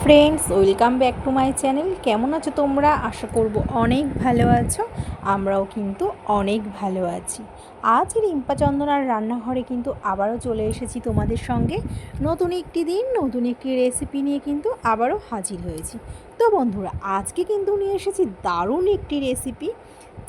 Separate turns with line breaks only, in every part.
Friends, welcome back to my channel. কেমন আছো তোমরা? আশা করব অনেক ভালো আছো। আমরাও কিন্তু অনেক ভালো আছি। আজ রিম্পা চন্দনার রান্নাঘরে কিন্তু আবারও চলে এসেছি তোমাদের সঙ্গে। নতুন একটি দিন, নতুন একটি রেসিপি নিয়ে কিন্তু আবারও হাজির হয়েছি। তো বন্ধুরা, আজকে কিন্তু নিয়ে এসেছি দারুণ একটি রেসিপি।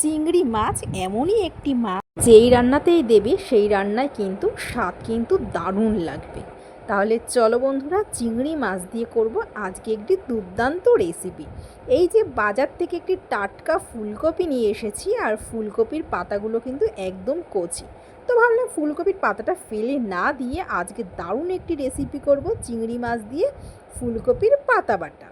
চিংড়ি মাছ এমনই একটি মাছ, যেই রান্নাতেই দেবে সেই রান্নায় কিন্তু স্বাদ কিন্তু দারুণ লাগবে। তাহলে চলো বন্ধুরা, চিংড়ি মাছ দিয়ে করব আজকে একটি দুর্দান্ত রেসিপি। এই যে বাজার থেকে একটি টাটকা ফুলকপি নিয়ে এসেছি, আর ফুলকপির পাতাগুলো কিন্তু একদম কচি। তো ভাবলাম ফুলকপির পাতাটা ফেলে না দিয়ে আজকে দারুণ একটি রেসিপি করব চিংড়ি মাছ দিয়ে ফুলকপির পাতা বাটা।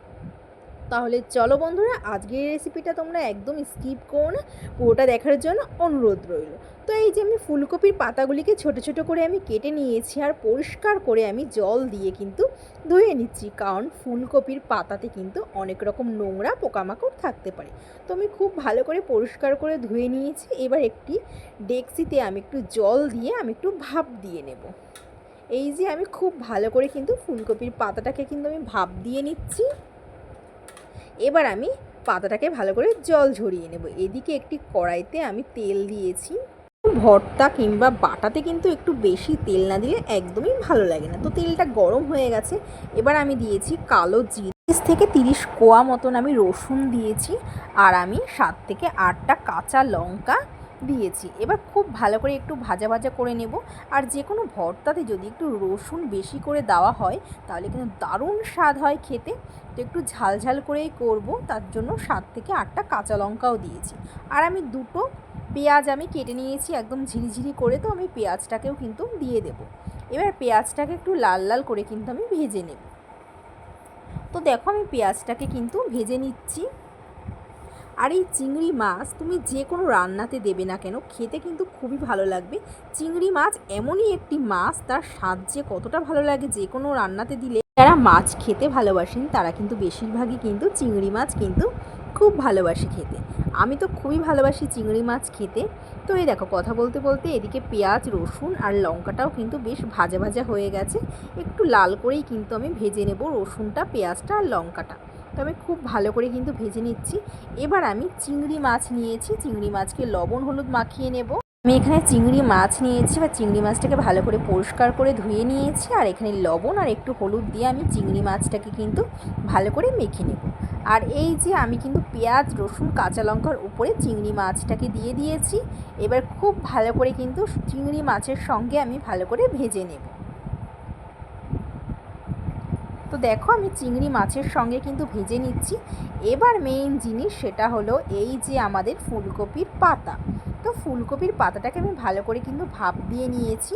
তাহলে চলো বন্ধুরা, আজকের রেসিপিটা তোমরা একদম স্কিপ করো না, পুরোটা দেখার জন্য অনুরোধ রইল। তো এই যে আমি ফুলকপির পাতাগুলিকে ছোট ছোট করে আমি কেটে নিয়েছি, আর পরিষ্কার করে আমি জল দিয়ে কিন্তু ধুয়ে নিচ্ছি, কারণ ফুলকপির পাতাতে কিন্তু অনেক রকম নোংরা পোকামাকড় থাকতে পারে। তো আমি খুব ভালো করে পরিষ্কার করে ধুয়ে নিয়েছি। এবার একটি ডেকচিতে আমি একটু জল দিয়ে আমি একটু ভাপ দিয়ে নেব। এই যে আমি খুব ভালো করে কিন্তু ফুলকপির পাতাটাকে কিন্তু আমি ভাপ দিয়ে নিচ্ছি। এবার আমি পাতাটাকে ভালো করে জল ঝরিয়ে নেব। এদিকে একটি কড়াইতে আমি তেল দিয়েছি। ভর্তা কিংবা বাটাতে কিন্তু একটু বেশি তেল না দিলে একদমই ভালো লাগে না। তো তেলটা গরম হয়ে গেছে। এবার আমি দিয়েছি কালো জিরে, 30 থেকে 30 কোয়া মতন আমি রসুন দিয়েছি, আর আমি 7 থেকে 8টা কাঁচা লঙ্কা দিয়েছি। এবার খুব ভালো করে একটু ভাজা ভাজা করে নেব। আর যে কোনো ভর্তাতে যদি একটু রসুন বেশি করে দেওয়া হয় তাহলে কিন্তু দারুণ স্বাদ হয় খেতে। তো একটু ঝাল ঝাল করেই করব, তার জন্য 7 থেকে 8টা কাঁচা লঙ্কাও দিয়েছি। আর আমি দুটো পেঁয়াজ আমি কেটে নিয়েছি একদম ঝিরিঝিরি করে। তো আমি পেঁয়াজটাকেও কিন্তু দিয়ে দেব। এবার পেঁয়াজটাকে একটু লাল লাল করে কিন্তু আমি ভেজে নেব। তো দেখো, আমি পেঁয়াজটাকে কিন্তু ভেজে নিচ্ছি। আর এই চিংড়ি মাছ তুমি যে কোনো রান্নাতে দেবে না কেন, খেতে কিন্তু খুবই ভালো লাগবে। চিংড়ি মাছ এমনই একটি মাছ, তার স্বাদ যে কতটা ভালো লাগে যে কোনো রান্নাতে দিলে। যারা মাছ খেতে ভালোবাসেন তারা কিন্তু বেশিরভাগই কিন্তু চিংড়ি মাছ কিন্তু খুব ভালোবাসে খেতে। আমি তো খুবই ভালোবাসি চিংড়ি মাছ খেতে। তো এই দেখো, কথা বলতে বলতে এদিকে পেঁয়াজ, রসুন আর লঙ্কাটাও কিন্তু বেশ ভাজা ভাজা হয়ে গেছে। একটু লাল করেই কিন্তু আমি ভেজে নেব রসুনটা, পেঁয়াজটা আর লঙ্কাটা। তো আমি খুব ভালো করে কিন্তু ভেজে নিচ্ছি। এবার আমি চিংড়ি মাছ নিয়েছি, চিংড়ি মাছকে লবণ হলুদ মাখিয়ে নেব। আমি এখানে চিংড়ি মাছ নিয়েছি, বা চিংড়ি মাছটাকে ভালো করে পরিষ্কার করে ধুয়ে নিয়েছি, আর এখানে লবণ আর একটু হলুদ দিয়ে আমি চিংড়ি মাছটাকে কিন্তু ভালো করে মেখে নেব। আর এই যে আমি কিন্তু পেঁয়াজ, রসুন, কাঁচা লঙ্কার উপরে চিংড়ি মাছটাকে দিয়ে দিয়েছি। এবার খুব ভালো করে কিন্তু চিংড়ি মাছের সঙ্গে আমি ভালো করে ভেজে নেব। তো দেখো, আমি চিংড়ি মাছের সঙ্গে কিন্তু ভেজে নিচ্ছি। এবার মেইন জিনিস সেটা হলো এই যে আমাদের ফুলকপির পাতা। তো ফুলকপির পাতাটাকে আমি ভালো করে কিন্তু ভাপ দিয়ে নিয়েছি,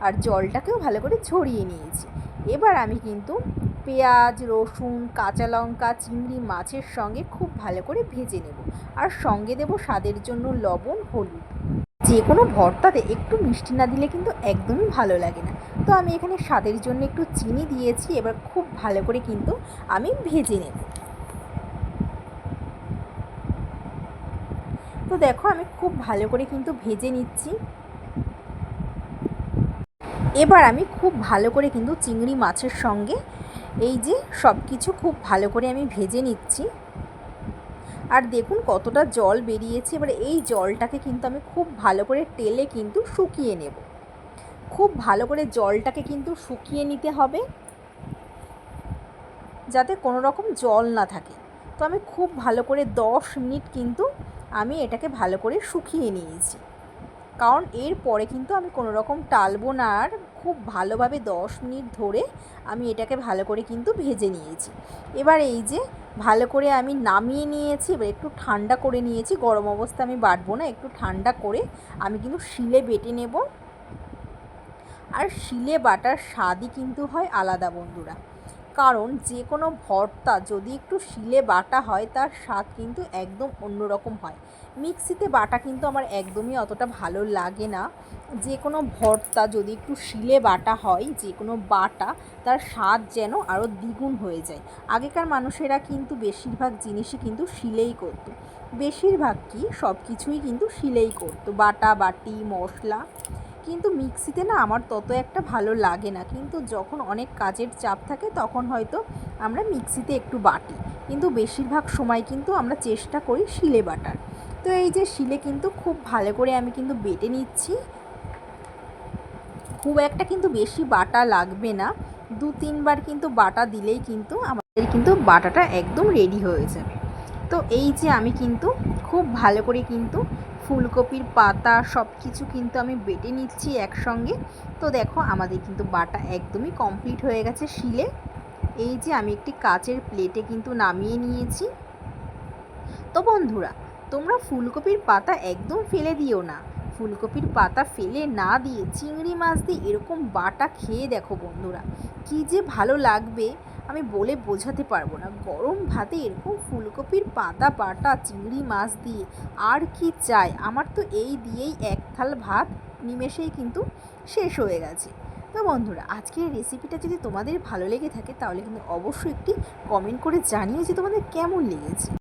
আর জলটাকেও ভালো করে ঝরিয়ে নিয়েছি। এবার আমি কিন্তু পেঁয়াজ, রসুন, কাঁচা লঙ্কা চিংড়ি মাছের সঙ্গে খুব ভালো করে ভেজে নেব, আর সঙ্গে দেব স্বাদের জন্য লবণ, হলুদ। যে কোনো ভর্তাতে একটু মিষ্টি না দিলে কিন্তু একদমই ভালো লাগে না। তো আমি এখানে স্বাদের জন্য একটু চিনি দিয়েছি। এবার খুব ভালো করে কিন্তু আমি ভেজে নেব। তো দেখো, আমি খুব ভালো করে কিন্তু ভেজে নিচ্ছি। এবার আমি খুব ভালো করে কিন্তু চিংড়ি মাছের সঙ্গে এই যে সব কিছু খুব ভালো করে আমি ভেজে নিচ্ছি। আর দেখুন কতটা জল বেরিয়েছে। এবার এই জলটাকে কিন্তু আমি খুব ভালো করে টেলে কিন্তু শুকিয়ে নেব। খুব ভালো করে জলটাকে কিন্তু শুকিয়ে নিতে হবে, যাতে কোনো রকম জল না থাকে। তো আমি খুব ভালো করে 10 মিনিট কিন্তু আমি এটাকে ভালো করে শুকিয়ে নিয়েছি, কারণ এরপরে কিন্তু আমি কোনো রকম টালবো না। আর খুব ভালোভাবে 10 মিনিট ধরে আমি এটাকে ভালো করে কিন্তু ভেজে নিয়েছি। এবার এই যে ভালো করে আমি নামিয়ে নিয়েছি। এবার একটু ঠান্ডা করে নিয়েছি, গরম অবস্থা আমি বাটবো না, একটু ঠান্ডা করে আমি কিন্তু শিলে বেটে নেব। আর শিলে বাটার স্বাদই কিন্তু হয় আলাদা বন্ধুরা, কারণ যে কোনো ভর্তা যদি একটু শিলে বাটা হয় তার স্বাদ কিন্তু একদম অন্যরকম হয়। মিক্সিতে বাটা কিন্তু আমার একদমই অতটা ভালো লাগে না। যে কোনো ভর্তা যদি একটু শিলে বাটা হয়, যে কোনো বাটা, তার স্বাদ যেন আরও দ্বিগুণ হয়ে যায়। আগেকার মানুষেরা কিন্তু বেশিরভাগ জিনিসই কিন্তু শিলেই করতো, বেশিরভাগ কি সব কিছুই কিন্তু শিলেই করতো, বাটা বাটি মশলা কিন্তু মিক্সিতে না আমার তত একটা ভালো লাগে না, কিন্তু যখন অনেক কাজের চাপ থাকে তখন হয়তো আমরা মিক্সিতে একটু বাটি, কিন্তু বেশিরভাগ সময় কিন্তু আমরা চেষ্টা করি শিলে বাটার। তো এই যে শিলে কিন্তু খুব ভালো করে আমি কিন্তু বেটে নিচ্ছি। খুব একটা কিন্তু বেশি বাটা লাগবে না, 2-3 বার কিন্তু বাটা দিলেই কিন্তু আমাদের কিন্তু বাটাটা একদম রেডি হয়ে যাবে। তো এই যে আমি কিন্তু খুব ভালো করে কিন্তু ফুলকপির পাতা সব কিছু কিন্তু আমি বেটে নিচ্ছি একসঙ্গে। তো দেখো আমাদের কিন্তু বাটা একদমই কমপ্লিট হয়ে গেছে শিলে। এই যে আমি একটি কাচের প্লেটে কিন্তু নামিয়ে নিয়েছি। তো বন্ধুরা, তোমরা ফুলকপির পাতা একদম ফেলে দিও না। ফুলকপির পাতা ফেলে না দিয়ে চিংড়ি মাছ দিয়ে এরকম বাটা খেয়ে দেখো বন্ধুরা, কী যে ভালো লাগবে আমি বলে বোঝাতে পারবো না। গরম ভাতে এরকম ফুলকপির পাতা বাটা চিংড়ি মাছ দিয়ে আর কি চাই, আমার তো এই দিয়েই এক থাল ভাত নিমেষেই কিন্তু শেষ হয়ে গেছে। তো বন্ধুরা, আজকের রেসিপিটা যদি তোমাদের ভালো লেগে থাকে তাহলে কিন্তু অবশ্যই একটি কমেন্ট করে জানিও যে তোমাদের কেমন লেগেছে।